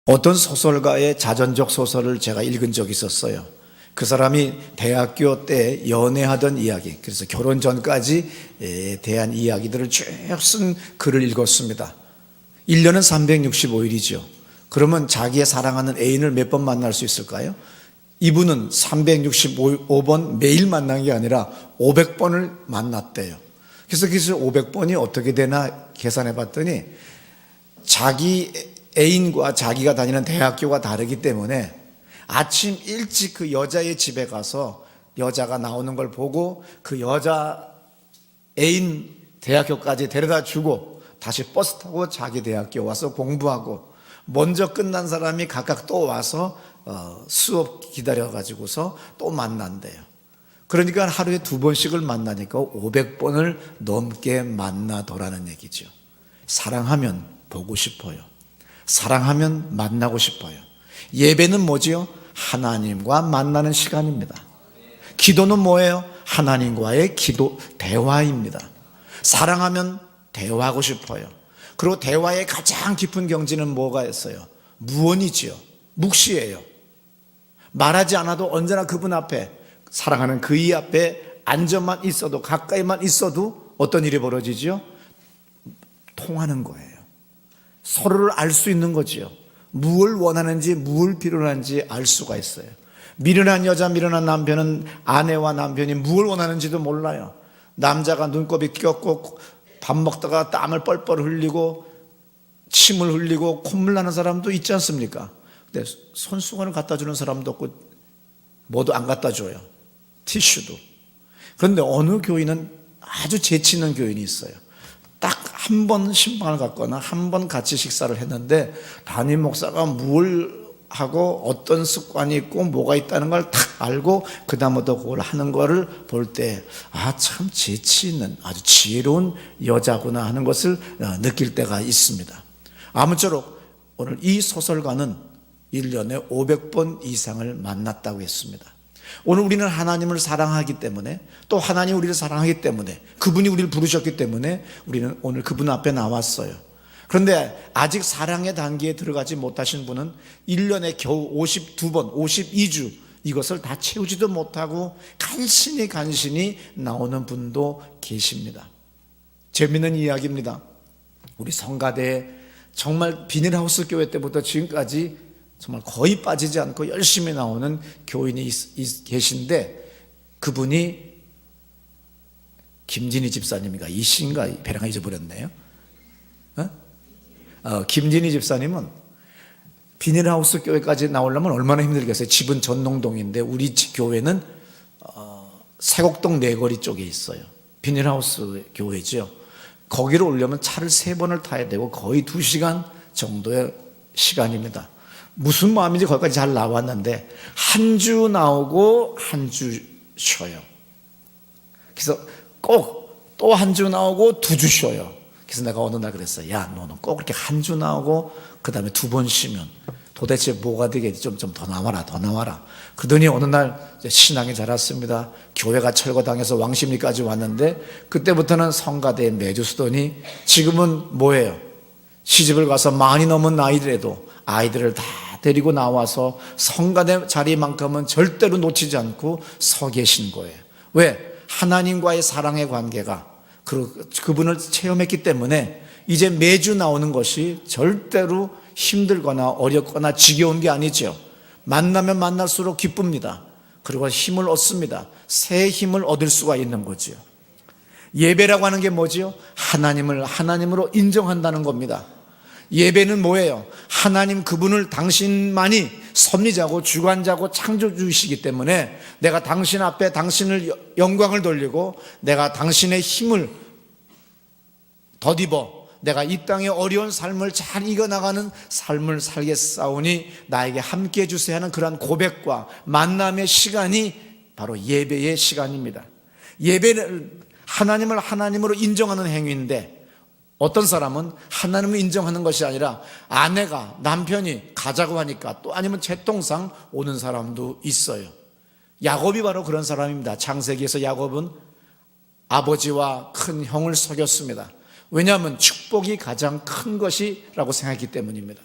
어떤 소설가의 자전적 소설을 제가 읽은 적이 있었어요. 그 사람이 대학교 때 연애하던 이야기, 그래서 결혼 전까지 대한 이야기들을 쭉 쓴 글을 읽었습니다. 1년은 365일이죠. 그러면 자기의 사랑하는 애인을 몇 번 만날 수 있을까요? 이분은 365번 매일 만난 게 아니라 500번을 만났대요. 그래서 500번이 어떻게 되나 계산해 봤더니 자기 애인과 자기가 다니는 대학교가 다르기 때문에 아침 일찍 그 여자의 집에 가서 여자가 나오는 걸 보고 그 여자 애인 대학교까지 데려다 주고 다시 버스 타고 자기 대학교 와서 공부하고, 먼저 끝난 사람이 각각 또 와서 수업 기다려가지고서 또 만난대요. 그러니까 하루에 2번씩을 만나니까 500번을 넘게 만나더라는 얘기죠. 사랑하면 보고 싶어요. 사랑하면 만나고 싶어요. 예배는 뭐지요? 하나님과 만나는 시간입니다. 기도는 뭐예요? 하나님과의 대화입니다. 사랑하면 대화하고 싶어요. 그리고 대화의 가장 깊은 경지는 뭐가 있어요? 무언이지요. 묵시예요. 말하지 않아도 언제나 그분 앞에, 사랑하는 그이 앞에 앉아만 있어도, 가까이만 있어도 어떤 일이 벌어지죠? 통하는 거예요. 서로를 알 수 있는 거지요. 무엇을 원하는지, 무엇을 필요한지 알 수가 있어요. 미련한 여자, 미련한 남편은 아내와 남편이 무엇을 원하는지도 몰라요. 남자가 눈곱이 꼈고 밥 먹다가 땀을 뻘뻘 흘리고 침을 흘리고 콧물 나는 사람도 있지 않습니까? 근데 손수건을 갖다 주는 사람도 없고 뭐도 안 갖다 줘요. 티슈도. 그런데 어느 교인은 아주 재치 있는 교인이 있어요. 딱 한 번 신방을 갔거나 한 번 같이 식사를 했는데 담임 목사가 뭘 하고 어떤 습관이 있고 뭐가 있다는 걸 딱 알고 그 다음부터 그걸 하는 거를 볼 때 참 재치 있는 아주 지혜로운 여자구나 하는 것을 느낄 때가 있습니다. 아무쪼록 오늘 이 소설가는 1년에 500번 이상을 만났다고 했습니다. 오늘 우리는 하나님을 사랑하기 때문에, 또 하나님이 우리를 사랑하기 때문에, 그분이 우리를 부르셨기 때문에 우리는 오늘 그분 앞에 나왔어요. 그런데 아직 사랑의 단계에 들어가지 못하신 분은 1년에 겨우 52번, 52주 이것을 다 채우지도 못하고 간신히 나오는 분도 계십니다. 재미있는 이야기입니다. 우리 성가대에 정말 비닐하우스 교회 때부터 지금까지 정말 거의 빠지지 않고 열심히 나오는 교인이 계신데, 그분이 김진희 집사님인가 이씨인가 배랑 잊어버렸네요. 김진희 집사님은 비닐하우스 교회까지 나오려면 얼마나 힘들겠어요. 집은 전농동인데 우리 교회는 세곡동 내거리 쪽에 있어요. 비닐하우스 교회죠. 거기로 오려면 차를 3번을 타야 되고 거의 2시간 정도의 시간입니다. 무슨 마음인지 거기까지 잘 나왔는데 한 주 나오고 한 주 쉬어요. 그래서 꼭 또 한 주 나오고 2주 쉬어요. 그래서 내가 어느 날 그랬어요. 야, 너는 꼭 그렇게 한 주 나오고 그 다음에 2번 쉬면 도대체 뭐가 되겠지? 좀 더 나와라, 더 나와라. 그러더니 어느 날 신앙이 자랐습니다. 교회가 철거당해서 왕십리까지 왔는데 그때부터는 성가대에 매주 쓰더니 지금은 뭐예요? 시집을 가서 많이 넘은 나이들에도 아이들을 다 데리고 나와서 성가대 자리만큼은 절대로 놓치지 않고 서 계신 거예요. 왜? 하나님과의 사랑의 관계가 그분을 체험했기 때문에 이제 매주 나오는 것이 절대로 힘들거나 어렵거나 지겨운 게 아니죠. 만나면 만날수록 기쁩니다. 그리고 힘을 얻습니다. 새 힘을 얻을 수가 있는 거죠. 예배라고 하는 게 뭐지요? 하나님을 하나님으로 인정한다는 겁니다. 예배는 뭐예요? 하나님 그분을 당신만이 섭리자고 주관자고 창조주이시기 때문에 내가 당신 앞에 당신을 영광을 돌리고 내가 당신의 힘을 덧입어 내가 이 땅의 어려운 삶을 잘 이겨나가는 삶을 살겠사오니 나에게 함께해 주세요 하는 그러한 고백과 만남의 시간이 바로 예배의 시간입니다. 예배는 하나님을 하나님으로 인정하는 행위인데, 어떤 사람은 하나님을 인정하는 것이 아니라 아내가 남편이 가자고 하니까 또 아니면 채통상 오는 사람도 있어요. 야곱이 바로 그런 사람입니다. 창세기에서 야곱은 아버지와 큰 형을 속였습니다. 왜냐하면 축복이 가장 큰 것이라고 생각했기 때문입니다.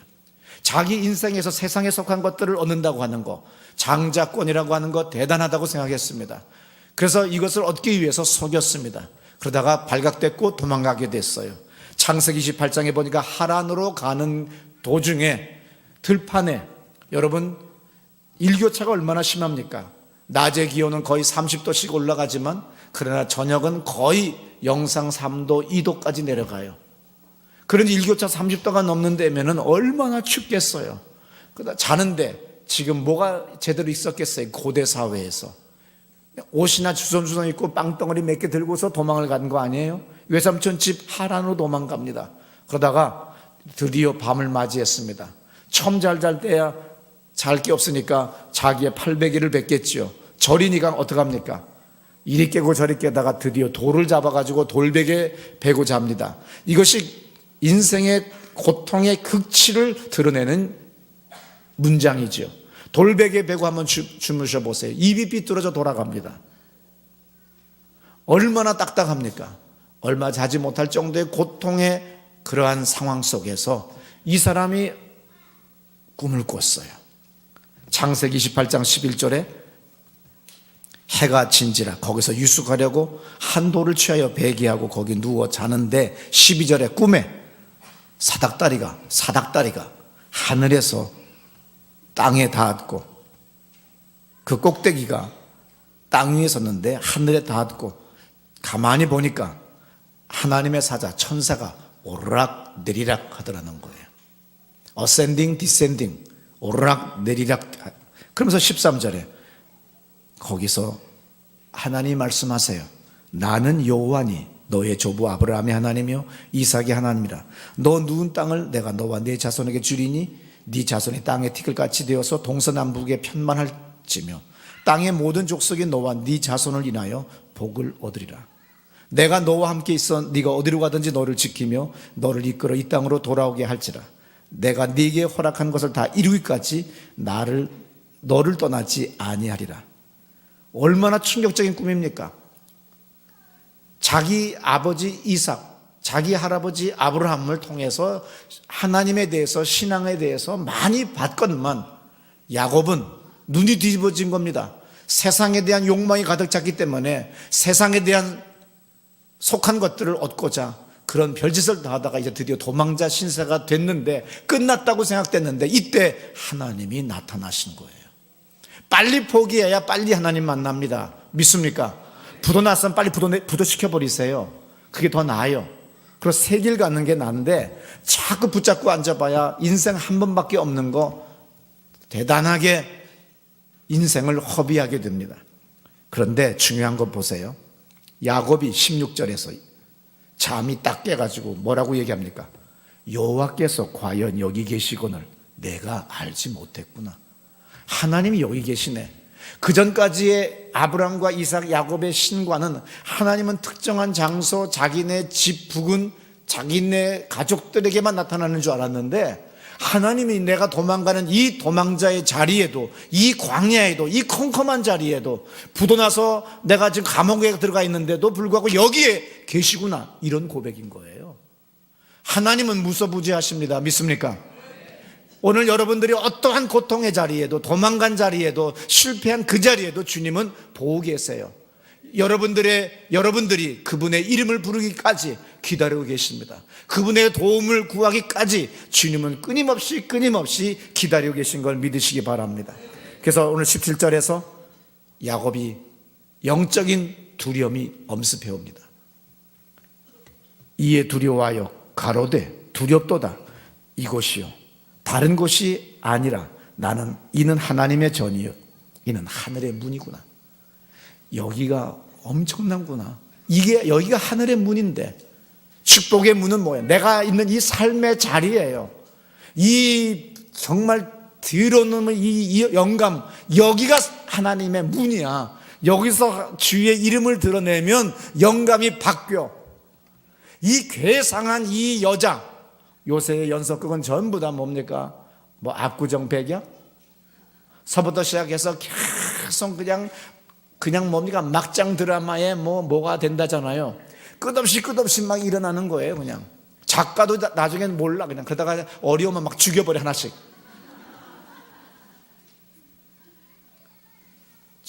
자기 인생에서 세상에 속한 것들을 얻는다고 하는 거, 장자권이라고 하는 거 대단하다고 생각했습니다. 그래서 이것을 얻기 위해서 속였습니다. 그러다가 발각됐고 도망가게 됐어요. 창세기 28장에 보니까 하란으로 가는 도중에 들판에, 여러분 일교차가 얼마나 심합니까? 낮의 기온은 거의 30도씩 올라가지만 그러나 저녁은 거의 영상 3도, 2도까지 내려가요. 그런지 일교차 30도가 넘는 데면은 얼마나 춥겠어요. 그러다 자는데 지금 뭐가 제대로 있었겠어요? 고대 사회에서 옷이나 주섬주섬 입고 빵덩어리 몇 개 들고서 도망을 가는 거 아니에요? 외삼촌 집 하란으로 도망갑니다. 그러다가 드디어 밤을 맞이했습니다. 처음 잘 때야 잘 게 없으니까 자기의 팔베개를 뱉겠지요. 절이니까 어떡합니까? 이리 깨고 저리 깨다가 드디어 돌을 잡아가지고 돌베개 베고 잡니다. 이것이 인생의 고통의 극치를 드러내는 문장이죠. 돌베개 베고 한번 주무셔 보세요. 입이 삐뚤어져 돌아갑니다. 얼마나 딱딱합니까? 얼마 자지 못할 정도의 고통의 그러한 상황 속에서 이 사람이 꿈을 꿨어요. 창세기 28장 11절에 해가 진지라 거기서 유숙하려고 한 돌을 취하여 베개하고 거기 누워 자는데 12절에 꿈에 사닥다리가 하늘에서 땅에 닿았고 그 꼭대기가 땅 위에 섰는데 하늘에 닿았고 가만히 보니까 하나님의 사자 천사가 오르락 내리락 하더라는 거예요. ascending, descending, 오르락 내리락. 그러면서 13절에 거기서 하나님이 말씀하세요. 나는 여호와니 너의 조부 아브라함의 하나님이요 이삭의 하나님이라. 너 누운 땅을 내가 너와 네 자손에게 주리니 네 자손이 땅의 티끌같이 되어서 동서남북에 편만할지며 땅의 모든 족속이 너와 네 자손을 인하여 복을 얻으리라. 내가 너와 함께 있어 네가 어디로 가든지 너를 지키며 너를 이끌어 이 땅으로 돌아오게 할지라. 내가 네게 허락한 것을 다 이루기까지 너를 떠나지 아니하리라. 얼마나 충격적인 꿈입니까? 자기 아버지 이삭, 자기 할아버지 아브라함을 통해서 하나님에 대해서, 신앙에 대해서 많이 봤건만 야곱은 눈이 뒤집어진 겁니다. 세상에 대한 욕망이 가득 찼기 때문에 세상에 대한 속한 것들을 얻고자 그런 별짓을 다 하다가 이제 드디어 도망자 신세가 됐는데, 끝났다고 생각됐는데 이때 하나님이 나타나신 거예요. 빨리 포기해야 빨리 하나님 만납니다. 믿습니까? 부도 났으면 빨리 부도 시켜버리세요. 그게 더 나아요. 그래서 새 길 가는 게 나은데 자꾸 붙잡고 앉아봐야 인생 한 번밖에 없는 거 대단하게 인생을 허비하게 됩니다. 그런데 중요한 거 보세요. 야곱이 16절에서 잠이 딱 깨가지고 뭐라고 얘기합니까? 여호와께서 과연 여기 계시거늘 내가 알지 못했구나. 하나님이 여기 계시네. 그 전까지의 아브라함과 이삭, 야곱의 신과는 하나님은 특정한 장소, 자기네 집 부근, 자기네 가족들에게만 나타나는 줄 알았는데 하나님이 내가 도망가는 이 도망자의 자리에도, 이 광야에도, 이 컴컴한 자리에도, 부도나서 내가 지금 감옥에 들어가 있는데도 불구하고 여기에 계시구나, 이런 고백인 거예요. 하나님은 무소부지하십니다. 믿습니까? 오늘 여러분들이 어떠한 고통의 자리에도, 도망간 자리에도, 실패한 그 자리에도 주님은 보고 계세요. 여러분들이 그분의 이름을 부르기까지 기다리고 계십니다. 그분의 도움을 구하기까지 주님은 끊임없이 기다리고 계신 걸 믿으시기 바랍니다. 그래서 오늘 17절에서 야곱이 영적인 두려움이 엄습해 옵니다. 이에 두려워하여 가로되 두렵도다. 이곳이요 다른 곳이 아니라 이는 하나님의 전이요 이는 하늘의 문이구나. 여기가 엄청난구나. 여기가 하늘의 문인데, 축복의 문은 뭐예요? 내가 있는 이 삶의 자리예요. 이 정말 들어오는 이 영감, 여기가 하나님의 문이야. 여기서 주의 이름을 드러내면 영감이 바뀌어. 이 괴상한 이 여자, 요새의 연속극은 전부 다 뭡니까? 압구정 백약? 서부터 시작해서 계속 그냥 뭡니까? 막장 드라마에 뭐가 된다잖아요. 끝없이 막 일어나는 거예요. 그냥 작가도 나중엔 몰라. 그냥 그러다가 어려우면 막 죽여버려 하나씩.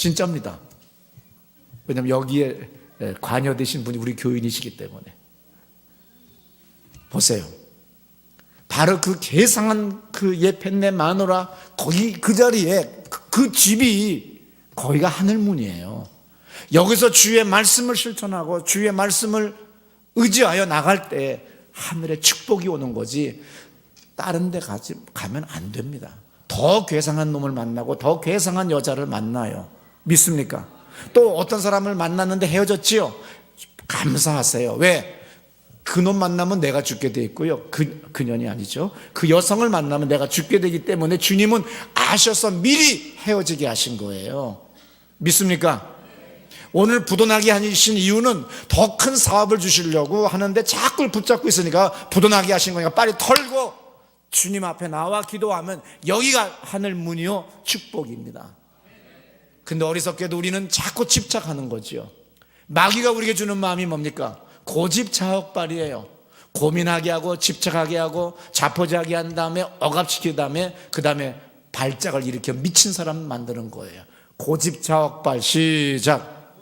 진짜입니다. 왜냐하면 여기에 관여되신 분이 우리 교인이시기 때문에. 보세요. 바로 그 괴상한 그 예편네 마누라, 거기 그 자리에 그 집이 거기가 하늘문이에요. 여기서 주의 말씀을 실천하고 주의 말씀을 의지하여 나갈 때 하늘의 축복이 오는 거지, 다른 데 가면 안 됩니다. 더 괴상한 놈을 만나고 더 괴상한 여자를 만나요. 믿습니까? 또 어떤 사람을 만났는데 헤어졌지요? 감사하세요. 왜? 그놈 만나면 내가 죽게 돼 있고요. 그년이 아니죠. 그 여성을 만나면 내가 죽게 되기 때문에 주님은 아셔서 미리 헤어지게 하신 거예요. 믿습니까? 오늘 부도나게 하신 이유는 더 큰 사업을 주시려고 하는데 자꾸 붙잡고 있으니까 부도나게 하신 거니까 빨리 털고 주님 앞에 나와 기도하면 여기가 하늘문이요 축복입니다. 근데 어리석게도 우리는 자꾸 집착하는 거죠. 마귀가 우리에게 주는 마음이 뭡니까? 고집자옥발이에요. 고민하게 하고 집착하게 하고 자포자기 한 다음에 억압시킨 다음에 그 다음에 발작을 일으켜 미친 사람 만드는 거예요. 고집자옥발. 시작.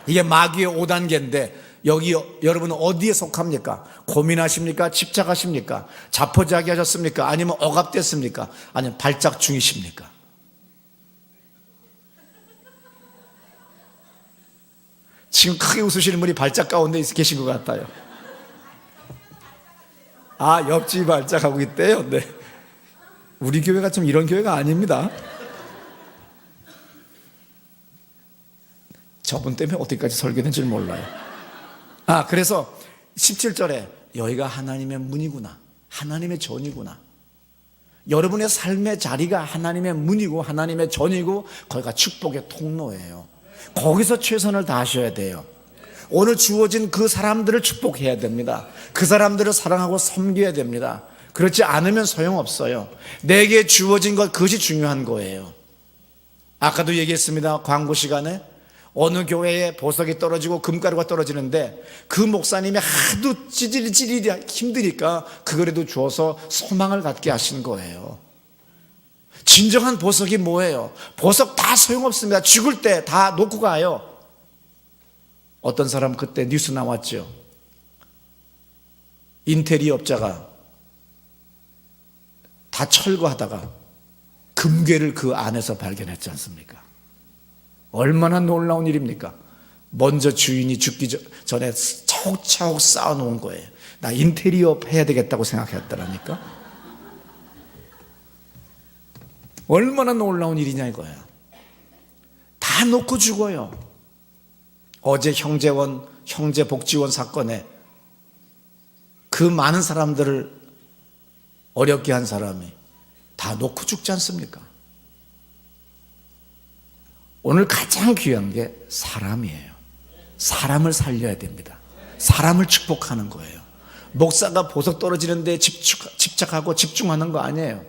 이게 마귀의 5단계인데 여기 여러분은 어디에 속합니까? 고민하십니까? 집착하십니까? 자포자기 하셨습니까? 아니면 억압됐습니까? 아니면 발작 중이십니까? 지금 크게 웃으시는 분이 발작 가운데 계신 것 같아요. 아, 옆집이 발작하고 있대요. 네. 우리 교회가 좀 이런 교회가 아닙니다. 저분 때문에 어디까지 설계된지 몰라요. 그래서 17절에 여기가 하나님의 문이구나, 하나님의 전이구나. 여러분의 삶의 자리가 하나님의 문이고 하나님의 전이고 거기가 축복의 통로예요. 거기서 최선을 다하셔야 돼요. 오늘 주어진 그 사람들을 축복해야 됩니다. 그 사람들을 사랑하고 섬겨야 됩니다. 그렇지 않으면 소용없어요. 내게 주어진 것, 그것이 중요한 거예요. 아까도 얘기했습니다. 광고 시간에 어느 교회에 보석이 떨어지고 금가루가 떨어지는데 그 목사님이 하도 찌질찌질이 힘드니까 그거라도 주어서 소망을 갖게 하신 거예요. 진정한 보석이 뭐예요? 보석 다 소용없습니다. 죽을 때 다 놓고 가요. 어떤 사람 그때 뉴스 나왔죠. 인테리어 업자가 다 철거하다가 금괴를 그 안에서 발견했지 않습니까? 얼마나 놀라운 일입니까? 먼저 주인이 죽기 전에 차곡차곡 쌓아놓은 거예요. 나 인테리어 해야 되겠다고 생각했더라니까. 얼마나 놀라운 일이냐 이거야. 다 놓고 죽어요. 어제 형제복지원 사건에 그 많은 사람들을 어렵게 한 사람이 다 놓고 죽지 않습니까? 오늘 가장 귀한 게 사람이에요. 사람을 살려야 됩니다. 사람을 축복하는 거예요. 목사가 보석 떨어지는데 집착하고 집중하는 거 아니에요.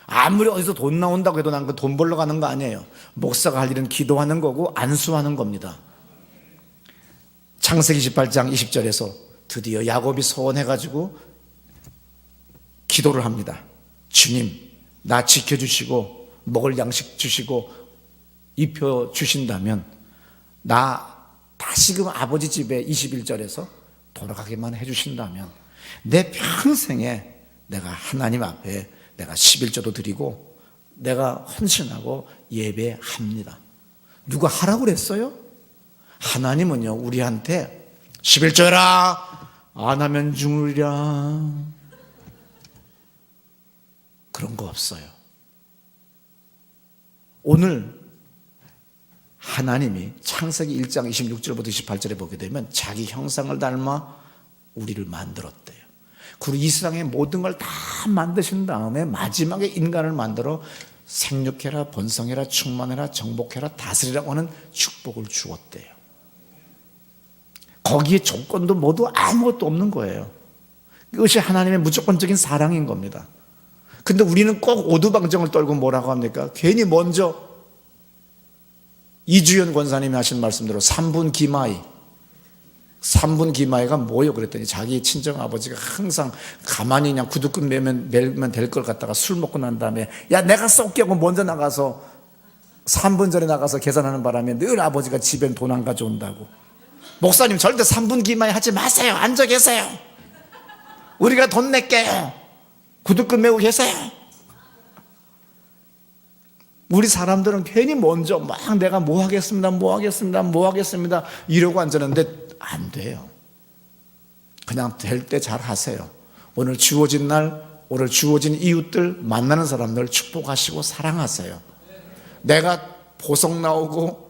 아무리 어디서 돈 나온다고 해도 난 그 돈 벌러 가는 거 아니에요. 목사가 할 일은 기도하는 거고 안수하는 겁니다. 창세기 28장 20절에서 드디어 야곱이 소원해가지고 기도를 합니다. 주님, 나 지켜주시고 먹을 양식 주시고 입혀 주신다면 나 다시금 아버지 집에 21절에서 돌아가게만 해주신다면 내 평생에 내가 하나님 앞에 내가 11조도 드리고 내가 헌신하고 예배합니다. 누가 하라고 그랬어요? 하나님은요 우리한테 11조라 안 하면 죽으리라 그런 거 없어요. 오늘 하나님이 창세기 1장 26절부터 28절에 보게 되면 자기 형상을 닮아 우리를 만들었대요. 그리고 이 세상의 모든 걸 다 만드신 다음에 마지막에 인간을 만들어 생육해라, 번성해라, 충만해라, 정복해라, 다스리라고 하는 축복을 주었대요. 거기에 조건도 모두 아무것도 없는 거예요. 그것이 하나님의 무조건적인 사랑인 겁니다. 근데 우리는 꼭 오두방정을 떨고 뭐라고 합니까? 괜히 먼저 이주연 권사님이 하신 말씀대로 3분 기마이가 뭐예요? 그랬더니 자기 친정아버지가 항상 가만히 그냥 구두끈 매면 될 걸 갖다가 술 먹고 난 다음에 야 내가 쏠게 하고 먼저 나가서 3분 전에 나가서 계산하는 바람에 늘 아버지가 집엔 돈 안 가져온다고. 목사님 절대 3분 기만에 하지 마세요. 앉아 계세요. 우리가 돈 낼게요. 구두끈 메고 계세요. 우리 사람들은 괜히 먼저 막 내가 뭐 하겠습니다 이러고 앉았는데 안 돼요. 그냥 될 때 잘 하세요. 오늘 주어진 날, 오늘 주어진 이웃들, 만나는 사람들 축복하시고 사랑하세요. 내가 보석 나오고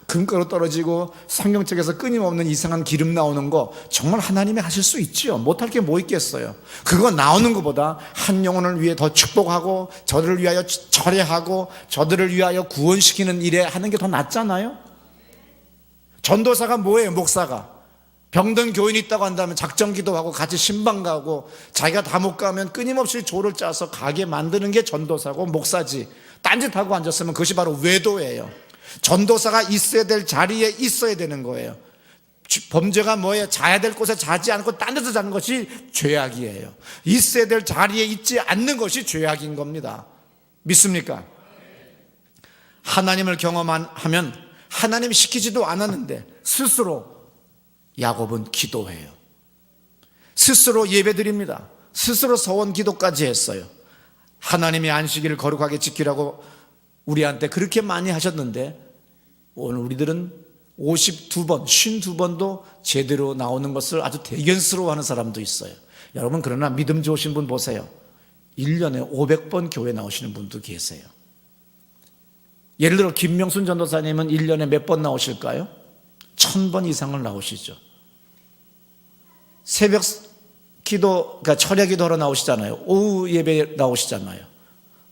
금가루 떨어지고 성경책에서 끊임없는 이상한 기름 나오는 거 정말 하나님이 하실 수 있지요. 못할 게 뭐 있겠어요. 그거 나오는 것보다 한 영혼을 위해 더 축복하고 저들을 위하여 철회하고 저들을 위하여 구원시키는 일에 하는 게 더 낫잖아요. 전도사가 뭐예요? 목사가 병든 교인이 있다고 한다면 작정 기도하고 같이 신방 가고, 자기가 다 못 가면 끊임없이 조를 짜서 가게 만드는 게 전도사고 목사지. 딴짓하고 앉았으면 그것이 바로 외도예요. 전도사가 있어야 될 자리에 있어야 되는 거예요. 범죄가 뭐예요? 자야 될 곳에 자지 않고 딴 데서 자는 것이 죄악이에요. 있어야 될 자리에 있지 않는 것이 죄악인 겁니다. 믿습니까? 하나님을 경험하면 하나님이 시키지도 않았는데 스스로 야곱은 기도해요. 스스로 예배드립니다. 스스로 서원 기도까지 했어요. 하나님이 안식일을 거룩하게 지키라고 우리한테 그렇게 많이 하셨는데 오늘 우리들은 52번, 52번도 제대로 나오는 것을 아주 대견스러워하는 사람도 있어요. 여러분, 그러나 믿음 좋으신 분 보세요. 1년에 500번 교회 나오시는 분도 계세요. 예를 들어 김명순 전도사님은 1년에 몇 번 나오실까요? 1000번 이상을 나오시죠. 새벽 기도, 그러니까 철야 기도하러 나오시잖아요. 오후 예배 나오시잖아요.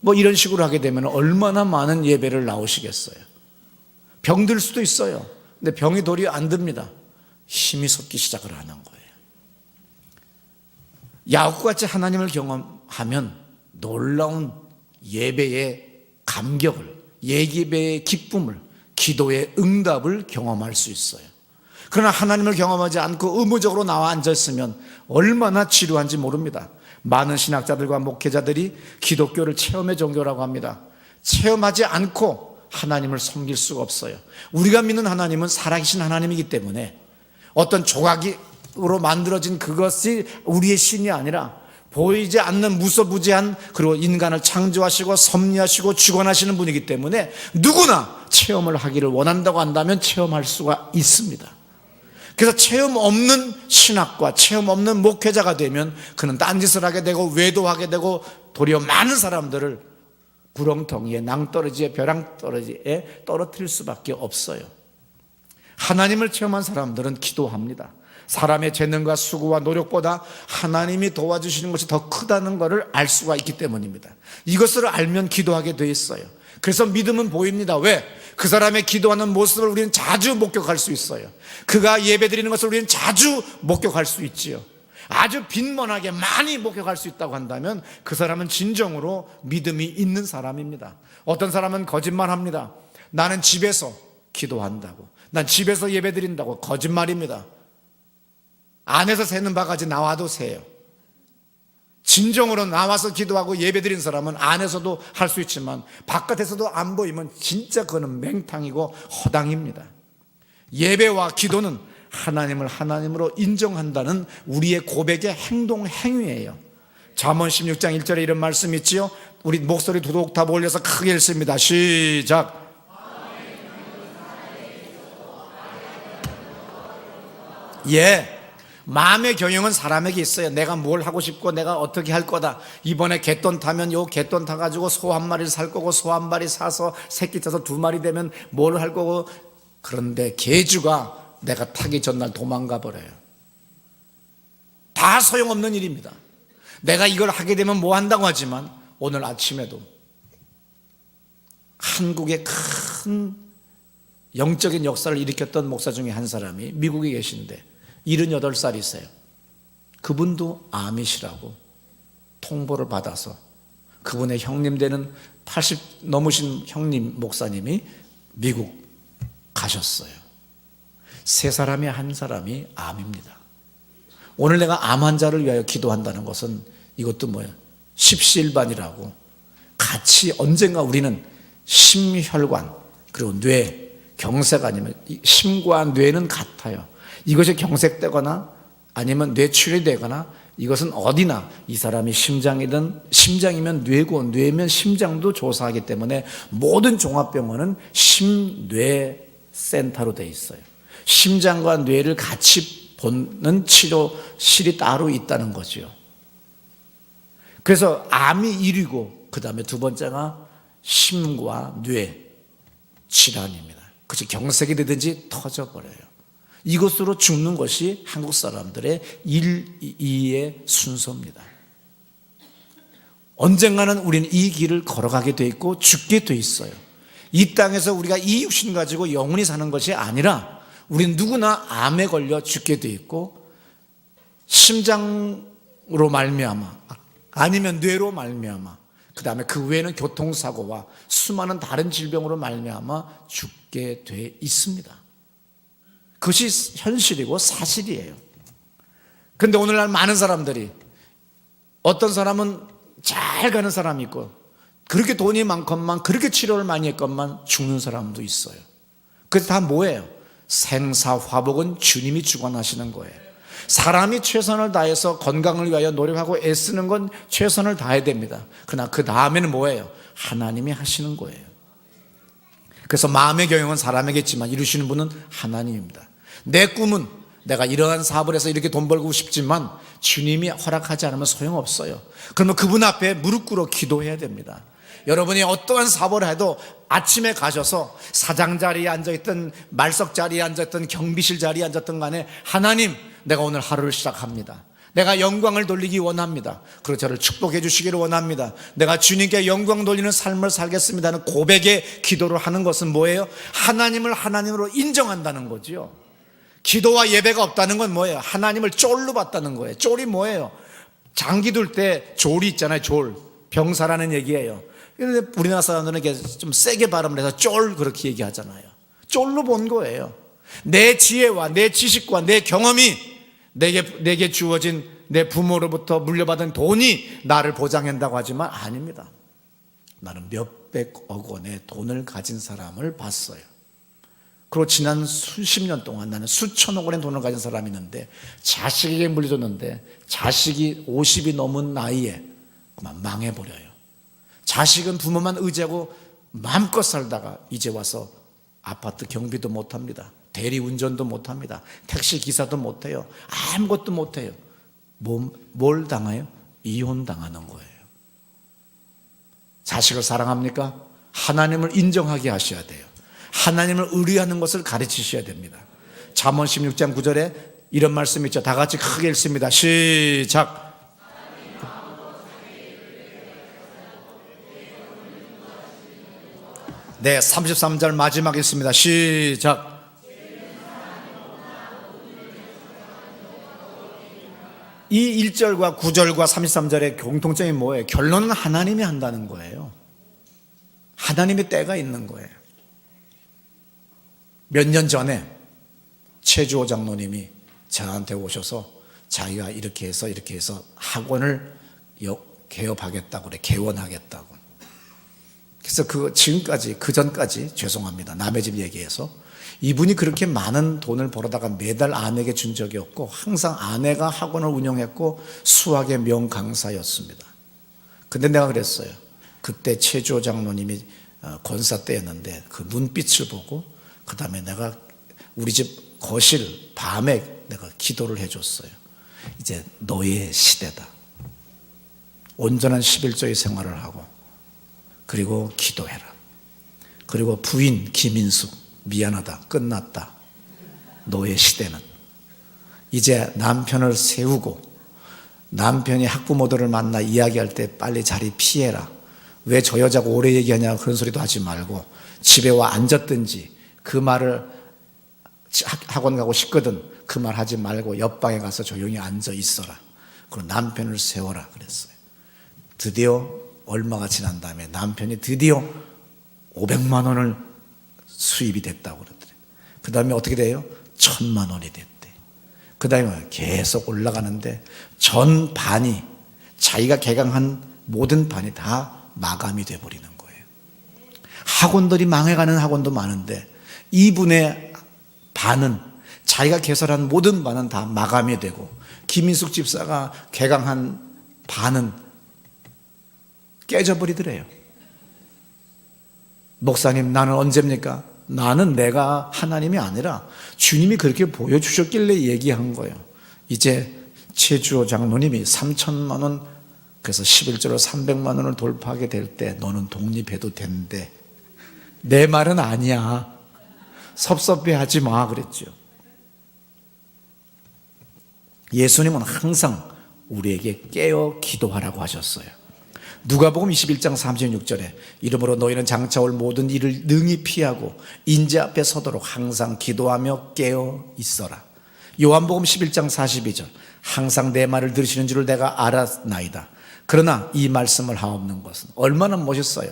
뭐 이런 식으로 하게 되면 얼마나 많은 예배를 나오시겠어요. 병들 수도 있어요. 근데 병이 도리어 안 듭니다. 힘이 솟기 시작을 하는 거예요. 야곱같이 하나님을 경험하면 놀라운 예배의 감격을, 예배의 기쁨을, 기도의 응답을 경험할 수 있어요. 그러나 하나님을 경험하지 않고 의무적으로 나와 앉아있으면 얼마나 지루한지 모릅니다. 많은 신학자들과 목회자들이 기독교를 체험의 종교라고 합니다. 체험하지 않고 하나님을 섬길 수가 없어요. 우리가 믿는 하나님은 살아계신 하나님이기 때문에 어떤 조각으로 만들어진 그것이 우리의 신이 아니라 보이지 않는 무소부지한, 그리고 인간을 창조하시고 섭리하시고 주관하시는 분이기 때문에 누구나 체험을 하기를 원한다고 한다면 체험할 수가 있습니다. 그래서 체험 없는 신학과 체험 없는 목회자가 되면 그는 딴짓을 하게 되고 외도하게 되고 도리어 많은 사람들을 구렁텅이에, 낭떠러지에, 벼랑떠러지에 떨어뜨릴 수밖에 없어요. 하나님을 체험한 사람들은 기도합니다. 사람의 재능과 수고와 노력보다 하나님이 도와주시는 것이 더 크다는 것을 알 수가 있기 때문입니다. 이것을 알면 기도하게 돼 있어요. 그래서 믿음은 보입니다. 왜? 그 사람의 기도하는 모습을 우리는 자주 목격할 수 있어요. 그가 예배드리는 것을 우리는 자주 목격할 수 있지요. 아주 빈번하게 많이 목격할 수 있다고 한다면 그 사람은 진정으로 믿음이 있는 사람입니다. 어떤 사람은 거짓말합니다. 나는 집에서 기도한다고, 난 집에서 예배드린다고. 거짓말입니다. 안에서 새는 바가지 나와도 새요. 진정으로 나와서 기도하고 예배드린 사람은 안에서도 할 수 있지만 바깥에서도 안 보이면 진짜 그거는 맹탕이고 허당입니다. 예배와 기도는 하나님을 하나님으로 인정한다는 우리의 고백의 행동, 행위예요. 잠언 16장 1절에 이런 말씀이 있지요. 우리 목소리 두 옥타브 올려서 크게 읽습니다. 시작. 예, 마음의 경영은 사람에게 있어요. 내가 뭘 하고 싶고 내가 어떻게 할 거다. 이번에 갯돈 타면 요 갯돈 타가지고 소 한 마리를 살 거고, 소 한 마리 사서 새끼 타서 2마리 되면 뭘 할 거고. 그런데 개주가 내가 타기 전날 도망가 버려요. 다 소용없는 일입니다. 내가 이걸 하게 되면 뭐 한다고 하지만 오늘 아침에도 한국의 큰 영적인 역사를 일으켰던 목사 중에 한 사람이 미국에 계신데 78살이세요. 그분도 아밋이라고 통보를 받아서 그분의 형님 되는 80 넘으신 형님 목사님이 미국 가셨어요. 세 사람이 한 사람이 암입니다. 오늘 내가 암 환자를 위하여 기도한다는 것은 이것도 뭐예요? 십시일반이라고 같이 언젠가 우리는 심혈관, 그리고 뇌, 경색 아니면 심과 뇌는 같아요. 이것이 경색되거나 아니면 뇌출이 되거나 이것은 어디나 이 사람이 심장이면 뇌고 뇌면 심장도 조사하기 때문에 모든 종합병원은 심뇌센터로 되어 있어요. 심장과 뇌를 같이 보는 치료실이 따로 있다는 거죠. 그래서 암이 1위고 그 다음에 두 번째가 심과 뇌 질환입니다. 그것이 경색이 되든지 터져버려요. 이것으로 죽는 것이 한국 사람들의 1, 2의 순서입니다. 언젠가는 우리는 이 길을 걸어가게 돼 있고 죽게 돼 있어요. 이 땅에서 우리가 이 육신 가지고 영원히 사는 것이 아니라 우리는 누구나 암에 걸려 죽게 돼 있고 심장으로 말미암아 아니면 뇌로 말미암아 그 다음에 그 외에는 교통사고와 수많은 다른 질병으로 말미암아 죽게 돼 있습니다. 그것이 현실이고 사실이에요. 그런데 오늘날 많은 사람들이 어떤 사람은 잘 가는 사람이 있고 그렇게 돈이 많건만 그렇게 치료를 많이 했건만 죽는 사람도 있어요. 그게 다 뭐예요? 생사화복은 주님이 주관하시는 거예요. 사람이 최선을 다해서 건강을 위하여 노력하고 애쓰는 건 최선을 다해야 됩니다. 그러나 그 다음에는 뭐예요? 하나님이 하시는 거예요. 그래서 마음의 경영은 사람에게 있지만 이루시는 분은 하나님입니다. 내 꿈은 내가 이러한 사업을 해서 이렇게 돈 벌고 싶지만 주님이 허락하지 않으면 소용없어요. 그러면 그분 앞에 무릎 꿇어 기도해야 됩니다. 여러분이 어떠한 사업을 해도 아침에 가셔서 사장 자리에 앉아있던 말석 자리에 앉아있던 경비실 자리에 앉았던 간에 하나님 내가 오늘 하루를 시작합니다. 내가 영광을 돌리기 원합니다. 그리고 저를 축복해 주시기를 원합니다. 내가 주님께 영광 돌리는 삶을 살겠습니다 하는 고백의 기도를 하는 것은 뭐예요? 하나님을 하나님으로 인정한다는 거죠. 기도와 예배가 없다는 건 뭐예요? 하나님을 쫄로 봤다는 거예요. 쫄이 뭐예요? 장기 둘 때 졸이 있잖아요. 졸, 병사라는 얘기예요. 그런데 우리나라 사람들은 이렇게 좀 세게 발음을 해서 쫄 그렇게 얘기하잖아요. 쫄로 본 거예요. 내 지혜와 내 지식과 내 경험이 내게 주어진 내 부모로부터 물려받은 돈이 나를 보장한다고 하지만 아닙니다. 나는 몇백억 원의 돈을 가진 사람을 봤어요. 그리고 지난 수십 년 동안 나는 수천억 원의 돈을 가진 사람이 있는데 자식에게 물려줬는데 자식이 50이 넘은 나이에 그만 망해버려요. 자식은 부모만 의지하고 마음껏 살다가 이제 와서 아파트 경비도 못합니다. 대리운전도 못합니다. 택시기사도 못해요. 아무것도 못해요. 뭘 당해요? 이혼당하는 거예요. 자식을 사랑합니까? 하나님을 인정하게 하셔야 돼요. 하나님을 의뢰하는 것을 가르치셔야 됩니다. 잠언 16장 9절에 이런 말씀이 있죠. 다 같이 크게 읽습니다. 시작. 네, 33절 마지막 읽습니다. 시작. 이 1절과 9절과 33절의 공통점이 뭐예요? 결론은 하나님이 한다는 거예요. 하나님의 때가 있는 거예요. 몇 년 전에 최주호 장로님이 저한테 오셔서 자기가 이렇게 해서 학원을 개업하겠다고 그래. 개원하겠다고. 그래서 그 전까지 죄송합니다. 남의 집 얘기해서 이분이 그렇게 많은 돈을 벌어다가 매달 아내에게 준 적이 없고 항상 아내가 학원을 운영했고 수학의 명강사였습니다. 근데 내가 그랬어요. 그때 최주호 장로님이 권사 때였는데 그 눈빛을 보고 그 다음에 내가 우리 집 거실 밤에 내가 기도를 해줬어요. 이제 너의 시대다. 온전한 11조의 생활을 하고 그리고 기도해라. 그리고 부인 김인숙 미안하다. 끝났다. 너의 시대는 이제 남편을 세우고 남편이 학부모들을 만나 이야기할 때 빨리 자리 피해라. 왜 저 여자가 오래 얘기하냐 그런 소리도 하지 말고 집에 와 앉았든지 그 말을 학원 가고 싶거든 그 말 하지 말고 옆방에 가서 조용히 앉아 있어라. 그리고 남편을 세워라 그랬어요. 드디어 얼마가 지난 다음에 남편이 드디어 500만 원을 수입이 됐다고 그러더래요. 그 다음에 어떻게 돼요? 1000만 원이 됐대. 그 다음에 계속 올라가는데 전 반이 자기가 개강한 모든 반이 다 마감이 돼버리는 거예요. 학원들이 망해가는 학원도 많은데 2분의 반은 자기가 개설한 모든 반은 다 마감이 되고 김인숙 집사가 개강한 반은 깨져버리더래요. 목사님, 나는 언제입니까? 나는 내가 하나님이 아니라 주님이 그렇게 보여주셨길래 얘기한 거예요. 이제 최주호 장로님이 3천만 원, 그래서 11조로 300만 원을 돌파하게 될 때 너는 독립해도 된대. 내 말은 아니야. 섭섭해하지 마 그랬죠. 예수님은 항상 우리에게 깨어 기도하라고 하셨어요. 누가복음 21장 36절에 이러므로 너희는 장차 올 모든 일을 능히 피하고 인재 앞에 서도록 항상 기도하며 깨어 있어라. 요한복음 11장 42절 항상 내 말을 들으시는 줄을 내가 알았나이다. 그러나 이 말씀을 하옵는 것은 얼마나 멋있어요.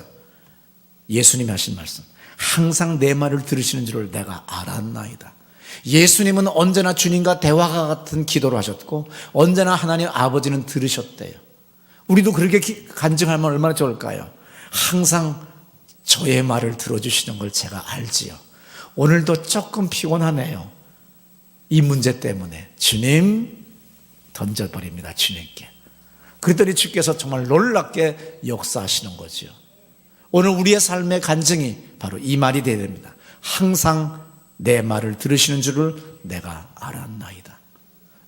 예수님이 하신 말씀, 항상 내 말을 들으시는 줄을 내가 알았나이다. 예수님은 언제나 주님과 대화가 같은 기도를 하셨고 언제나 하나님 아버지는 들으셨대요. 우리도 그렇게 간증하면 얼마나 좋을까요? 항상 저의 말을 들어주시는 걸 제가 알지요. 오늘도 조금 피곤하네요. 이 문제 때문에 주님 던져버립니다. 주님께. 그랬더니 주께서 정말 놀랍게 역사하시는 거죠. 오늘 우리의 삶의 간증이 바로 이 말이 되어야 됩니다. 항상 내 말을 들으시는 줄을 내가 알았나이다.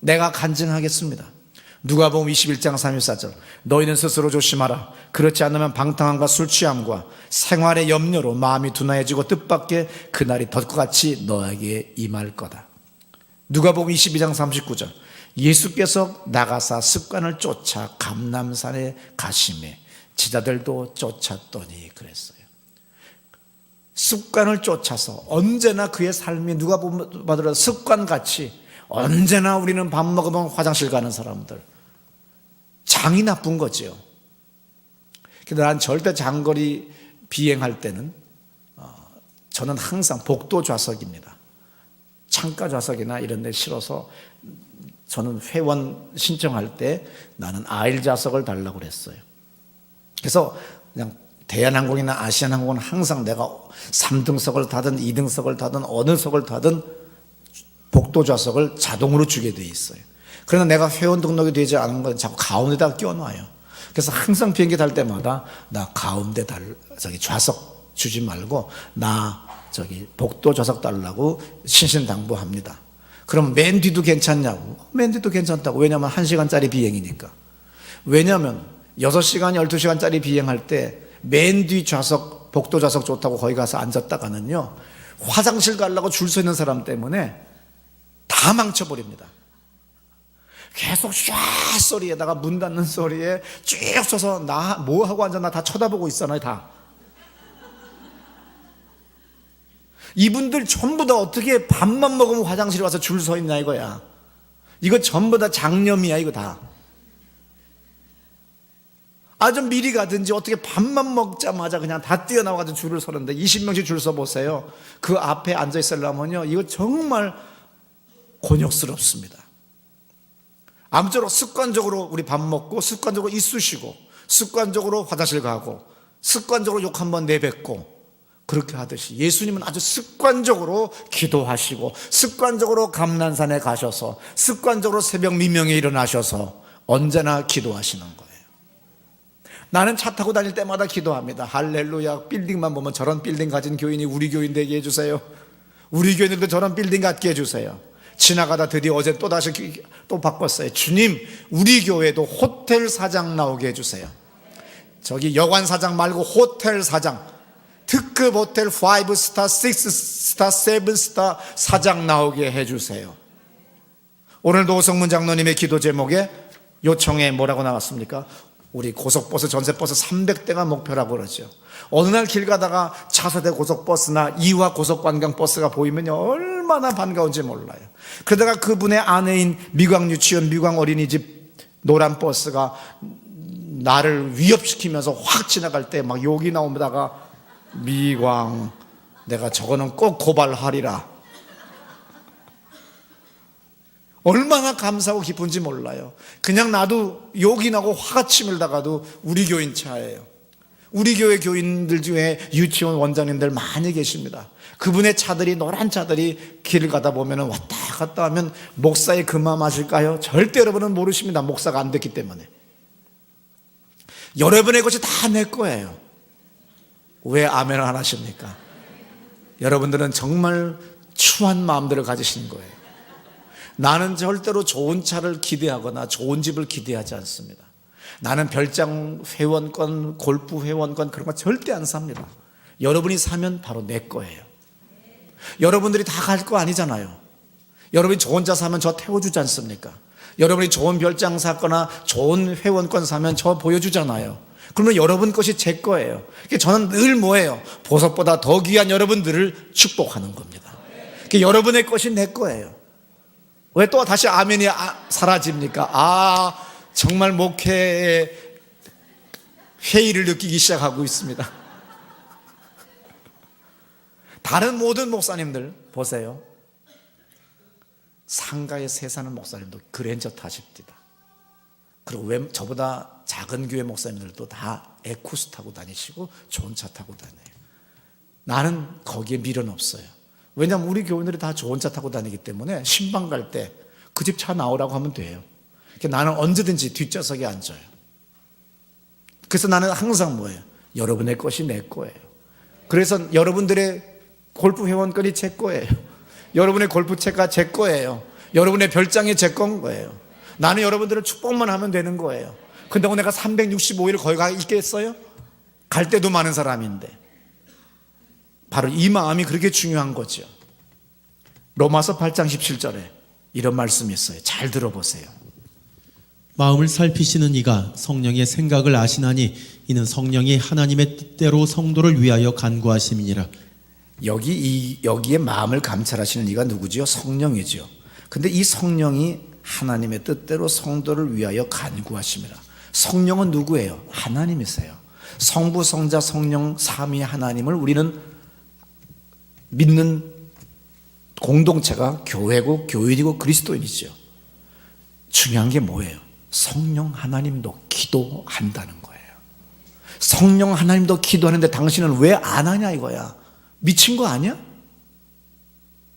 내가 간증하겠습니다. 누가복음 21장 34절 너희는 스스로 조심하라. 그렇지 않으면 방탕함과 술 취함과 생활의 염려로 마음이 둔해지고 뜻밖의 그날이 덫과 같이 너에게 임할 거다. 누가복음 22장 39절 예수께서 나가사 습관을 쫓아 감람산에 가시매 제자들도 쫓았더니 그랬어요. 습관을 쫓아서 언제나 그의 삶이 누가 보더라도 습관같이 언제나 우리는 밥 먹으면 화장실 가는 사람들, 장이 나쁜 거죠. 근데 난 절대 장거리 비행할 때는 저는 항상 복도 좌석입니다. 창가 좌석이나 이런 데 실어서 저는 회원 신청할 때 나는 아일 좌석을 달라고 그랬어요. 그래서 그냥 대한항공이나 아시아나항공은 항상 내가 3등석을 타든 2등석을 타든 어느 석을 타든 복도 좌석을 자동으로 주게 돼 있어요. 그러나 내가 회원 등록이 되지 않은 건 자꾸 가운데다가 껴놔요. 그래서 항상 비행기 탈 때마다 나 가운데 좌석 주지 말고 나 복도 좌석 달라고 신신당부합니다. 그럼 맨 뒤도 괜찮냐고? 맨 뒤도 괜찮다고. 왜냐하면 1시간짜리 비행이니까. 왜냐하면 6시간, 12시간짜리 비행할 때 맨 뒤 좌석, 복도 좌석 좋다고 거기 가서 앉았다가는요, 화장실 가려고 줄 서 있는 사람 때문에 다 망쳐버립니다. 계속 샤 소리에다가 문 닫는 소리에 쭉 서서 나 뭐 하고 앉았나 다 쳐다보고 있잖아요, 다. 이분들 전부 다 어떻게 밥만 먹으면 화장실에 와서 줄 서 있냐 이거야. 이거 전부 다 장염이야 이거 다. 좀 미리 가든지 어떻게 밥만 먹자마자 그냥 다 뛰어나와서 줄을 서는데 20명씩 줄 서 보세요. 그 앞에 앉아 있으려면요 이거 정말 곤욕스럽습니다. 아무쪼록 습관적으로 우리 밥 먹고 습관적으로 이쑤시고 습관적으로 화장실 가고 습관적으로 욕 한번 내뱉고 그렇게 하듯이 예수님은 아주 습관적으로 기도하시고 습관적으로 감난산에 가셔서 습관적으로 새벽 미명에 일어나셔서 언제나 기도하시는 거예요. 나는 차 타고 다닐 때마다 기도합니다. 할렐루야. 빌딩만 보면 저런 빌딩 가진 교인이 우리 교인 되게 해주세요. 우리 교인들도 저런 빌딩 갖게 해주세요. 지나가다 드디어 어제 또 바꿨어요. 주님, 우리 교회도 호텔 사장 나오게 해주세요. 저기 여관 사장 말고 호텔 사장, 특급 호텔 5스타, 6스타, 7스타 사장 나오게 해주세요. 오늘도 오성문 장로님의 기도 제목에 요청에 뭐라고 나왔습니까? 우리 고속버스, 전세버스 300대가 목표라고 그러죠. 어느 날 길 가다가 차세대 고속버스나 2화 고속관광버스가 보이면 얼마나 반가운지 몰라요. 그러다가 그분의 아내인 미광 유치원, 미광 어린이집 노란 버스가 나를 위협시키면서 확 지나갈 때 막 욕이 나오다가 미광, 내가 저거는 꼭 고발하리라. 얼마나 감사하고 기쁜지 몰라요. 그냥 나도 욕이 나고 화가 치밀다가도 우리 교인 차예요. 우리 교회 교인들 중에 유치원 원장님들 많이 계십니다. 그분의 차들이, 노란 차들이 길을 가다 보면 왔다 갔다 하면 목사의 그 마음 아실까요? 절대 여러분은 모르십니다. 목사가 안 됐기 때문에. 여러분의 것이 다 내 거예요. 왜 아멘 안 하십니까? 여러분들은 정말 추한 마음들을 가지신 거예요. 나는 절대로 좋은 차를 기대하거나 좋은 집을 기대하지 않습니다. 나는 별장 회원권, 골프 회원권 그런 거 절대 안 삽니다. 여러분이 사면 바로 내 거예요. 여러분들이 다 갈 거 아니잖아요. 여러분이 좋은 차 사면 저 태워주지 않습니까? 여러분이 좋은 별장 샀거나 좋은 회원권 사면 저 보여주잖아요. 그러면 여러분 것이 제 거예요. 저는 늘 뭐예요? 보석보다 더 귀한 여러분들을 축복하는 겁니다. 여러분의 것이 내 거예요. 왜 또 다시 아멘이 사라집니까? 정말 목회의 회의를 느끼기 시작하고 있습니다. 다른 모든 목사님들 보세요. 상가에 새 사는 목사님도 그랜저 타십니다. 그리고 저보다 작은 교회 목사님들도 다 에쿠스 타고 다니시고 좋은 차 타고 다녀요. 나는 거기에 미련 없어요. 왜냐하면 우리 교인들이 다 좋은 차 타고 다니기 때문에 신방 갈 때 그 집 차 나오라고 하면 돼요. 나는 언제든지 뒷좌석에 앉아요. 그래서 나는 항상 뭐예요? 여러분의 것이 내 거예요. 그래서 여러분들의 골프 회원권이 제 거예요. 여러분의 골프채가 제 거예요. 여러분의 별장이 제 건 거예요. 나는 여러분들을 축복만 하면 되는 거예요. 근데 내가 365일 거기 가 있겠어요? 갈 때도 많은 사람인데. 바로 이 마음이 그렇게 중요한 거죠. 로마서 8장 17절에 이런 말씀이 있어요. 잘 들어보세요. 마음을 살피시는 이가 성령의 생각을 아시나니 이는 성령이 하나님의 뜻대로 성도를 위하여 간구하심이니라. 여기에 마음을 감찰하시는 이가 누구지요? 성령이죠. 근데 이 성령이 하나님의 뜻대로 성도를 위하여 간구하심이라. 성령은 누구예요? 하나님이세요. 성부, 성자, 성령 삼위 하나님을 우리는 믿는 공동체가 교회고 교인이고 그리스도인이죠. 중요한 게 뭐예요? 성령 하나님도 기도한다는 거예요. 성령 하나님도 기도하는데 당신은 왜 안 하냐 이거야. 미친 거 아니야?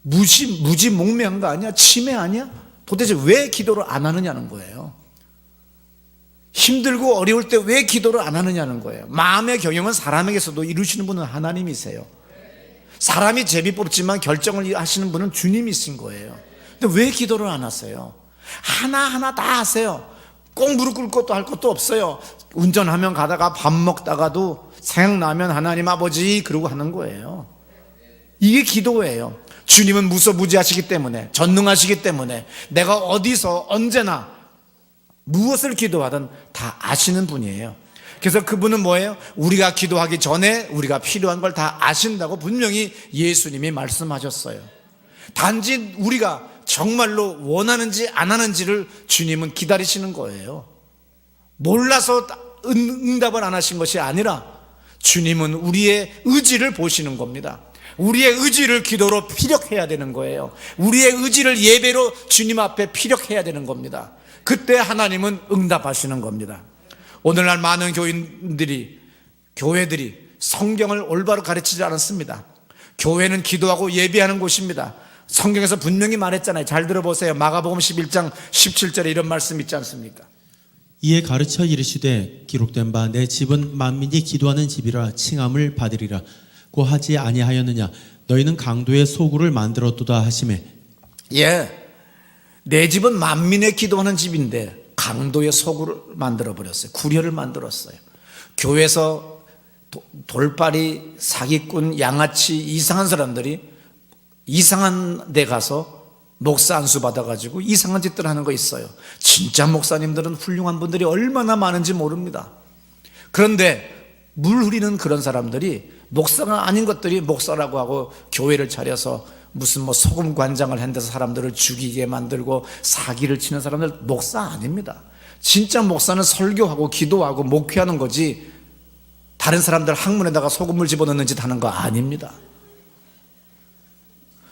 무지몽매한 거 아니야? 치매 아니야? 도대체 왜 기도를 안 하느냐는 거예요. 힘들고 어려울 때 왜 기도를 안 하느냐는 거예요. 마음의 경영은 사람에게서도 이루시는 분은 하나님이세요. 사람이 제비 뽑지만 결정을 하시는 분은 주님이신 거예요. 근데 왜 기도를 안 하세요? 하나하나 다 하세요. 꼭 무릎 꿇을 것도 할 것도 없어요. 운전하면 가다가 밥 먹다가도 생각나면 하나님 아버지 그러고 하는 거예요. 이게 기도예요. 주님은 무소부지하시기 때문에, 전능하시기 때문에 내가 어디서 언제나 무엇을 기도하든 다 아시는 분이에요. 그래서 그분은 뭐예요? 우리가 기도하기 전에 우리가 필요한 걸 다 아신다고 분명히 예수님이 말씀하셨어요. 단지 우리가 정말로 원하는지 안 하는지를 주님은 기다리시는 거예요. 몰라서 응답을 안 하신 것이 아니라 주님은 우리의 의지를 보시는 겁니다. 우리의 의지를 기도로 피력해야 되는 거예요. 우리의 의지를 예배로 주님 앞에 피력해야 되는 겁니다. 그때 하나님은 응답하시는 겁니다. 오늘날 많은 교회들이 성경을 올바로 가르치지 않았습니다. 교회는 기도하고 예배하는 곳입니다. 성경에서 분명히 말했잖아요. 잘 들어보세요. 마가복음 11장 17절에 이런 말씀 있지 않습니까? 이에 가르쳐 이르시되 기록된 바 내 집은 만민이 기도하는 집이라 칭함을 받으리라 고 하지 아니하였느냐. 너희는 강도의 소굴을 만들었도다 하시매. 내 집은 만민의 기도하는 집인데 강도의 소굴을 만들어버렸어요. 구려를 만들었어요. 교회에서 돌팔이, 사기꾼, 양아치, 이상한 사람들이 이상한 데 가서 목사 안수 받아가지고 이상한 짓들 하는 거 있어요. 진짜 목사님들은 훌륭한 분들이 얼마나 많은지 모릅니다. 그런데 물 흐리는 그런 사람들이 목사가 아닌 것들이 목사라고 하고 교회를 차려서 무슨 소금 관장을 한 데서 사람들을 죽이게 만들고 사기를 치는 사람들 목사 아닙니다. 진짜 목사는 설교하고 기도하고 목회하는 거지 다른 사람들 학문에다가 소금을 집어넣는 짓 하는 거 아닙니다.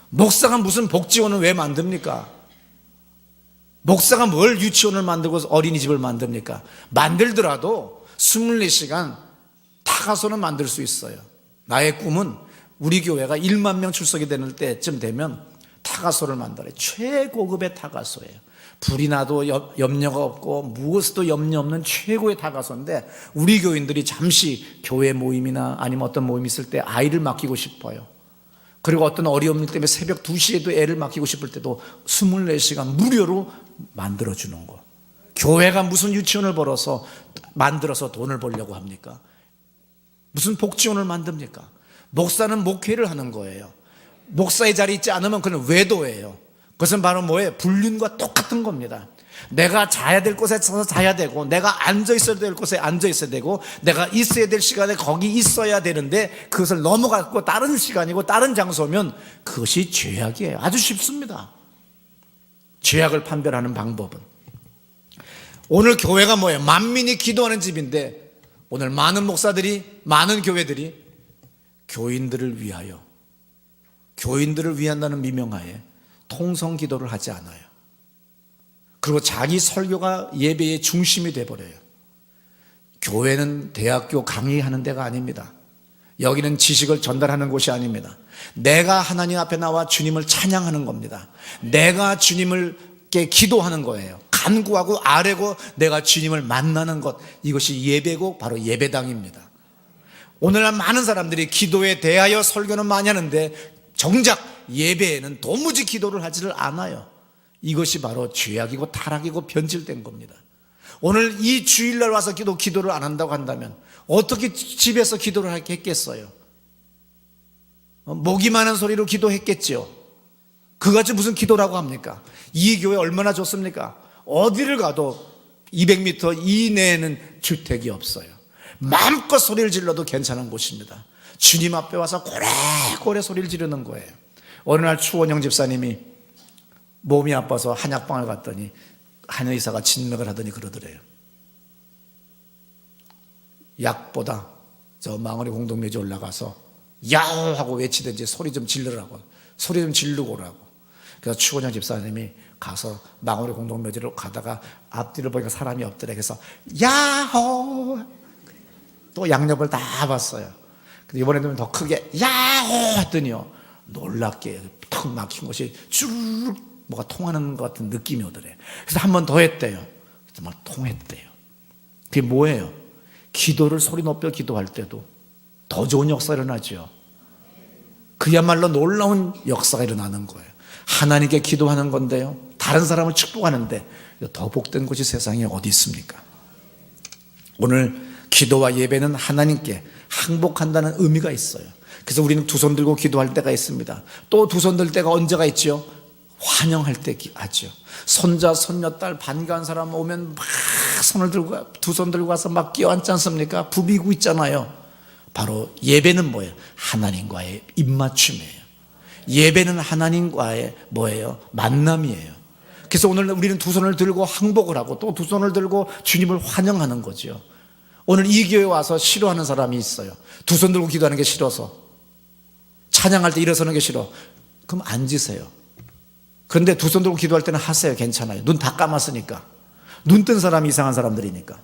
목사가 무슨 복지원을 왜 만듭니까? 목사가 뭘 유치원을 만들고 어린이집을 만듭니까? 만들더라도 24시간 다 타가소는 만들 수 있어요. 나의 꿈은 우리 교회가 1만 명 출석이 되는 때쯤 되면 타가소를 만들어요. 최고급의 타가소예요. 불이 나도 염려가 없고 무엇도 염려 없는 최고의 타가소인데, 우리 교인들이 잠시 교회 모임이나 아니면 어떤 모임이 있을 때 아이를 맡기고 싶어요. 그리고 어떤 어려움 때문에 새벽 2시에도 애를 맡기고 싶을 때도 24시간 무료로 만들어주는 거. 교회가 무슨 유치원을 만들어서 돈을 벌려고 합니까? 무슨 복지원을 만듭니까? 목사는 목회를 하는 거예요. 목사의 자리에 있지 않으면 그는 외도예요. 그것은 바로 뭐예요? 불륜과 똑같은 겁니다. 내가 자야 될 곳에 서서 자야 되고, 내가 앉아 있어야 될 곳에 앉아 있어야 되고, 내가 있어야 될 시간에 거기 있어야 되는데 그것을 넘어갔고 다른 시간이고 다른 장소면 그것이 죄악이에요. 아주 쉽습니다. 죄악을 판별하는 방법은. 오늘 교회가 뭐예요? 만민이 기도하는 집인데, 오늘 많은 목사들이, 많은 교회들이 교인들을 위한다는 미명하에 통성 기도를 하지 않아요. 그리고 자기 설교가 예배의 중심이 돼버려요. 교회는 대학교 강의하는 데가 아닙니다. 여기는 지식을 전달하는 곳이 아닙니다. 내가 하나님 앞에 나와 주님을 찬양하는 겁니다. 내가 주님을께 기도하는 거예요. 간구하고 아뢰고 내가 주님을 만나는 것, 이것이 예배고 바로 예배당입니다. 오늘날 많은 사람들이 기도에 대하여 설교는 많이 하는데 정작 예배에는 도무지 기도를 하지를 않아요. 이것이 바로 죄악이고 타락이고 변질된 겁니다. 오늘 이 주일날 와서 기도를 안 한다고 한다면 어떻게 집에서 기도를 했겠어요? 목이 많은 소리로 기도했겠죠. 그것이 무슨 기도라고 합니까? 이 교회 얼마나 좋습니까? 어디를 가도 200m 이내에는 주택이 없어요. 마음껏 소리를 질러도 괜찮은 곳입니다. 주님 앞에 와서 고래고래 소리를 지르는 거예요. 어느 날 추원영 집사님이 몸이 아파서 한약방을 갔더니 한 의사가 진맥을 하더니 그러더래요. 약보다 저 망원의 공동묘지 올라가서 야호 하고 외치든지 소리 좀 지르라고, 소리 좀 지르고 오라고. 그래서 추원영 집사님이 가서 망원의 공동묘지로 가다가 앞뒤를 보니까 사람이 없더래. 그래서 야호, 또 양옆을 다 봤어요. 근데 이번에는 더 크게 야호 했더니요, 놀랍게 턱 막힌 것이 쭉 뭐가 통하는 것 같은 느낌이 오더래. 그래서 한 번 더 했대요. 그래서 막 통했대요. 그게 뭐예요? 기도를 소리 높여 기도할 때도 더 좋은 역사가 일어나죠. 그야말로 놀라운 역사가 일어나는 거예요. 하나님께 기도하는 건데요, 다른 사람을 축복하는데 더 복된 곳이 세상에 어디 있습니까? 오늘 기도와 예배는 하나님께 항복한다는 의미가 있어요. 그래서 우리는 두 손 들고 기도할 때가 있습니다. 또 두 손 들 때가 언제가 있죠? 환영할 때 하죠. 손자, 손녀딸 반가운 사람 오면 막 두 손 들고 와서 막 끼어앉지 않습니까? 부비고 있잖아요. 바로 예배는 뭐예요? 하나님과의 입맞춤이에요. 예배는 하나님과의 뭐예요? 만남이에요. 그래서 오늘 우리는 두 손을 들고 항복을 하고 또 두 손을 들고 주님을 환영하는 거죠. 오늘 이 교회에 와서 싫어하는 사람이 있어요. 두 손 들고 기도하는 게 싫어서, 찬양할 때 일어서는 게 싫어. 그럼 앉으세요. 그런데 두 손 들고 기도할 때는 하세요. 괜찮아요. 눈 다 감았으니까. 눈 뜬 사람이 이상한 사람들이니까.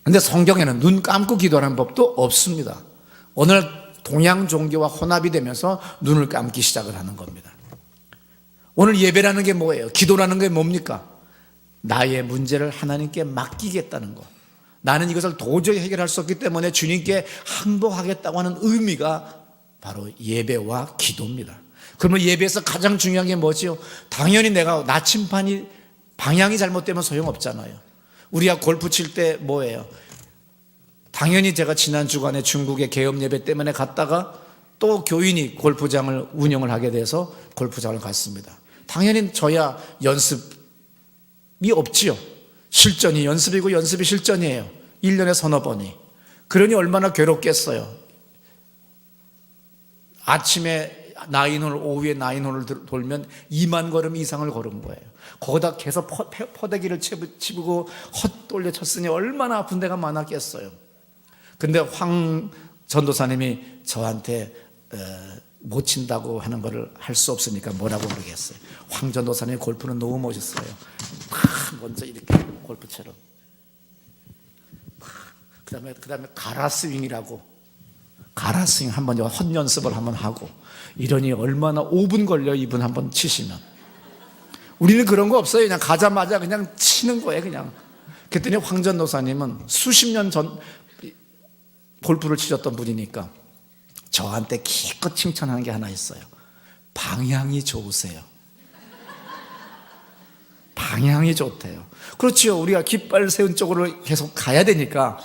그런데 성경에는 눈 감고 기도하는 법도 없습니다. 오늘 동양 종교와 혼합이 되면서 눈을 감기 시작을 하는 겁니다. 오늘 예배라는 게 뭐예요? 기도라는 게 뭡니까? 나의 문제를 하나님께 맡기겠다는 것. 나는 이것을 도저히 해결할 수 없기 때문에 주님께 항복하겠다고 하는 의미가 바로 예배와 기도입니다. 그러면 예배에서 가장 중요한 게 뭐지요? 당연히 내가 나침반이 방향이 잘못되면 소용없잖아요. 우리가 골프 칠 때 뭐예요? 당연히 제가 지난 주간에 중국의 개업 예배 때문에 갔다가 또 교인이 골프장을 운영을 하게 돼서 골프장을 갔습니다. 당연히 저야 연습이 없지요. 실전이 연습이고 연습이 실전이에요. 1년에 서너 번이. 그러니 얼마나 괴롭겠어요. 아침에 9홀, 오후에 9홀을 돌면 2만 걸음 이상을 걸은 거예요. 거기다 계속 포대기를 치고 헛돌려 쳤으니 얼마나 아픈 데가 많았겠어요. 근데 황 전도사님이 저한테 못 친다고 하는 거를 할 수 없으니까 뭐라고 모르겠어요. 황 전도사님의 골프는 너무 멋있어요. 먼저 이렇게 골프채로 그다음에 가라스윙이라고, 가라스윙 한번 헛연습을 한번 하고, 이러니 얼마나 5분 걸려, 이분 한번 치시면. 우리는 그런 거 없어요. 그냥 가자마자 그냥 치는 거예요, 그냥. 그랬더니 황전도사님은 수십 년 전 골프를 치셨던 분이니까 저한테 기껏 칭찬하는 게 하나 있어요. 방향이 좋으세요. 방향이 좋대요. 그렇죠. 우리가 깃발 세운 쪽으로 계속 가야 되니까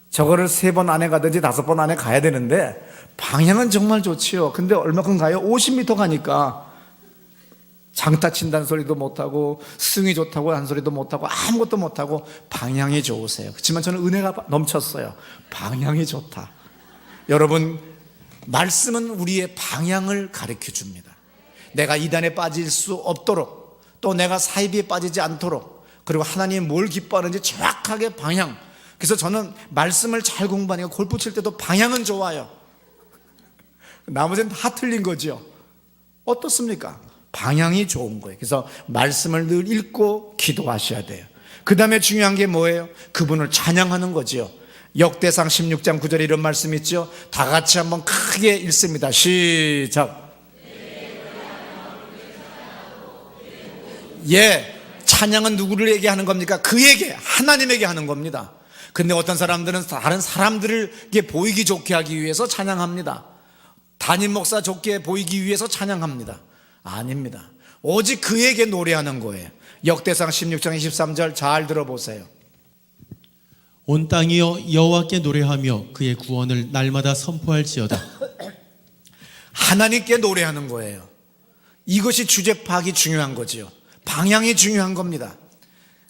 저거를 3번 안에 가든지 5번 안에 가야 되는데 방향은 정말 좋지요. 근데 얼마큼 가요? 50m 가니까 장타 친다는 소리도 못하고 스윙이 좋다고 한 소리도 못하고 아무것도 못하고 방향이 좋으세요. 그렇지만 저는 은혜가 넘쳤어요. 방향이 좋다. 여러분, 말씀은 우리의 방향을 가르쳐 줍니다. 내가 이단에 빠질 수 없도록, 또 내가 사이비에 빠지지 않도록, 그리고 하나님이 뭘 기뻐하는지 정확하게 방향. 그래서 저는 말씀을 잘 공부하니까 골프 칠 때도 방향은 좋아요. 나머지는 다 틀린 거죠. 어떻습니까? 방향이 좋은 거예요. 그래서 말씀을 늘 읽고 기도하셔야 돼요. 그 다음에 중요한 게 뭐예요? 그분을 찬양하는 거지요. 역대상 16장 9절에 이런 말씀 있죠. 다 같이 한번 크게 읽습니다. 시작. 예, 찬양은 누구를 얘기하는 겁니까? 그에게, 하나님에게 하는 겁니다. 근데 어떤 사람들은 다른 사람들에게 보이기 좋게 하기 위해서 찬양합니다. 담임 목사 좋게 보이기 위해서 찬양합니다. 아닙니다. 오직 그에게 노래하는 거예요. 역대상 16장 23절 잘 들어보세요. 온 땅이여 여호와께 노래하며 그의 구원을 날마다 선포할지어다. 하나님께 노래하는 거예요. 이것이 주제 파악이 중요한 거지요. 방향이 중요한 겁니다.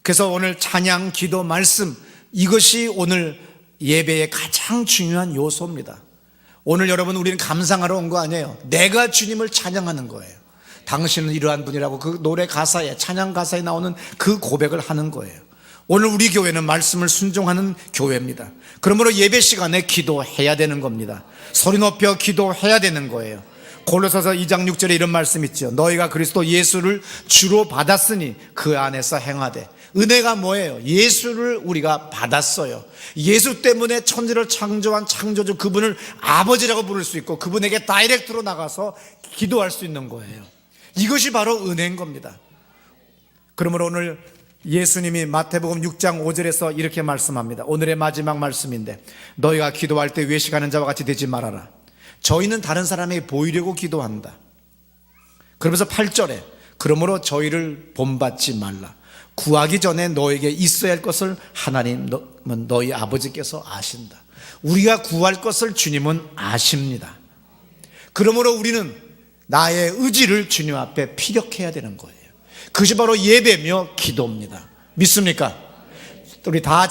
그래서 오늘 찬양, 기도, 말씀, 이것이 오늘 예배의 가장 중요한 요소입니다. 오늘 여러분, 우리는 감상하러 온 거 아니에요. 내가 주님을 찬양하는 거예요. 당신은 이러한 분이라고 그 노래 가사에, 찬양 가사에 나오는 그 고백을 하는 거예요. 오늘 우리 교회는 말씀을 순종하는 교회입니다. 그러므로 예배 시간에 기도해야 되는 겁니다. 소리 높여 기도해야 되는 거예요. 골로새서 2장 6절에 이런 말씀 있죠. 너희가 그리스도 예수를 주로 받았으니 그 안에서 행하되. 은혜가 뭐예요? 예수를 우리가 받았어요. 예수 때문에 천지를 창조한 창조주 그분을 아버지라고 부를 수 있고 그분에게 다이렉트로 나가서 기도할 수 있는 거예요. 이것이 바로 은혜인 겁니다. 그러므로 오늘 예수님이 마태복음 6장 5절에서 이렇게 말씀합니다. 오늘의 마지막 말씀인데 너희가 기도할 때 외식하는 자와 같이 되지 말아라. 저희는 다른 사람에게 보이려고 기도한다. 그러면서 8절에 그러므로 저희를 본받지 말라. 구하기 전에 너에게 있어야 할 것을 하나님은 너희 아버지께서 아신다. 우리가 구할 것을 주님은 아십니다. 그러므로 우리는 나의 의지를 주님 앞에 피력해야 되는 거예요. 그것이 바로 예배며 기도입니다. 믿습니까? 우리 다